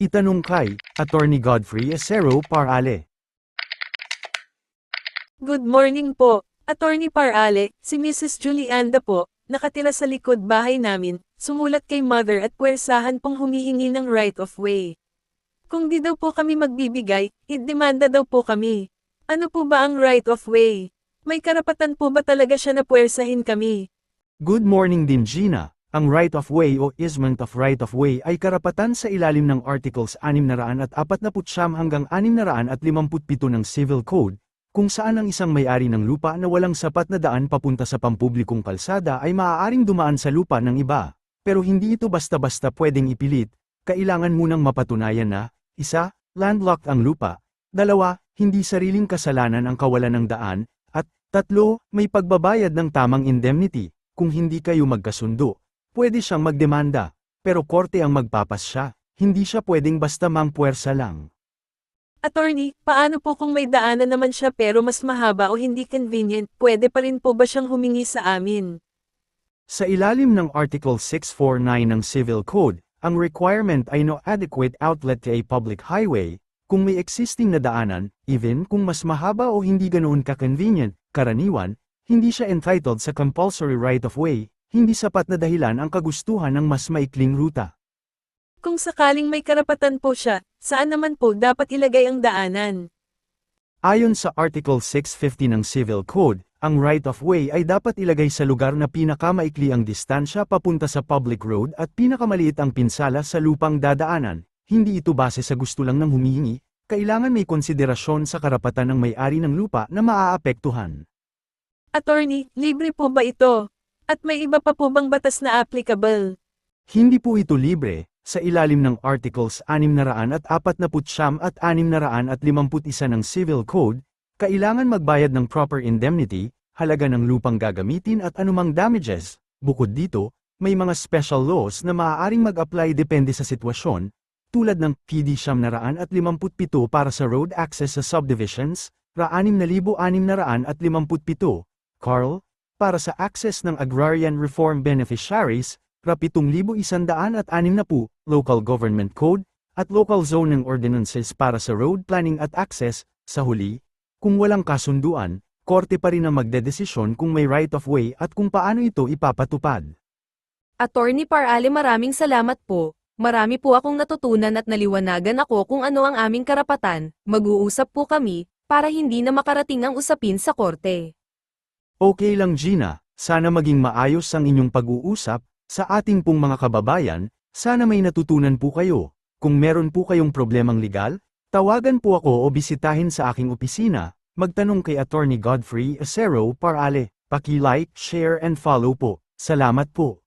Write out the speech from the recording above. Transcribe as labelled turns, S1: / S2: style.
S1: Itanong kay Attorney Godfrey Acero Parale.
S2: Good morning po, Attorney Parale, si Mrs. Julianda po, nakatira sa likod bahay namin, sumulat kay Mother at puwersahan pong humihingi ng right of way. Kung di daw po kami magbibigay, idemanda daw po kami. Ano po ba ang right of way? May karapatan po ba talaga siya na puwersahin kami?
S1: Good morning din Gina. Ang right of way o easement of right of way ay karapatan sa ilalim ng Articles 649 hanggang 657 ng Civil Code, kung saan ang isang may-ari ng lupa na walang sapat na daan papunta sa pampublikong kalsada ay maaaring dumaan sa lupa ng iba. Pero hindi ito basta-basta pwedeng ipilit, kailangan munang mapatunayan na, 1. Landlocked ang lupa, 2. Hindi sariling kasalanan ang kawalan ng daan, at 3. May pagbabayad ng tamang indemnity. Kung hindi kayo magkasundo, pwede siyang magdemanda, pero korte ang magpapasya, hindi siya pwedeng basta mangpuwersa lang.
S2: Attorney, paano po kung may daanan naman siya pero mas mahaba o hindi convenient, pwede pa rin po ba siyang humingi sa amin?
S1: Sa ilalim ng Article 649 ng Civil Code, ang requirement ay no adequate outlet to a public highway, kung may existing na daanan, even kung mas mahaba o hindi ganoon ka-convenient, karaniwan, hindi siya entitled sa compulsory right of way, hindi sapat na dahilan ang kagustuhan ng mas maikling ruta.
S2: Kung sakaling may karapatan po siya, saan naman po dapat ilagay ang daanan?
S1: Ayon sa Article 650 ng Civil Code, ang right of way ay dapat ilagay sa lugar na pinakamaikli ang distansya papunta sa public road at pinakamaliit ang pinsala sa lupang dadaanan, hindi ito base sa gusto lang ng humihingi, kailangan may konsiderasyon sa karapatan ng may-ari ng lupa na maaapektuhan.
S2: Attorney, libre po ba ito? At may iba pa po bang batas na applicable?
S1: Hindi po ito libre, sa ilalim ng Articles 649 at 651 ng Civil Code, kailangan magbayad ng proper indemnity, halaga ng lupang gagamitin at anumang damages. Bukod dito, may mga special laws na maaaring mag-apply depende sa sitwasyon, tulad ng PD 657 para sa road access sa subdivisions, RA 6,657, Carl, para sa access ng Agrarian Reform Beneficiaries, RA 7,160, Local Government Code, at Local Zoning Ordinances para sa road planning at access. Sa huli, kung walang kasunduan, korte pa rin ang magdedesisyon kung may right of way at kung paano ito ipapatupad.
S3: Attorney Parale, maraming salamat po. Marami po akong natutunan at naliwanagan ako kung ano ang aming karapatan. Mag-uusap po kami, para hindi na makarating ang usapin sa korte.
S1: Okay lang Gina, sana maging maayos ang inyong pag-uusap, sa ating pong mga kababayan, sana may natutunan po kayo. Kung meron po kayong problemang legal, tawagan po ako o bisitahin sa aking opisina, magtanong kay Attorney Godfrey Acero Parale. Paki-like, share and follow po. Salamat po.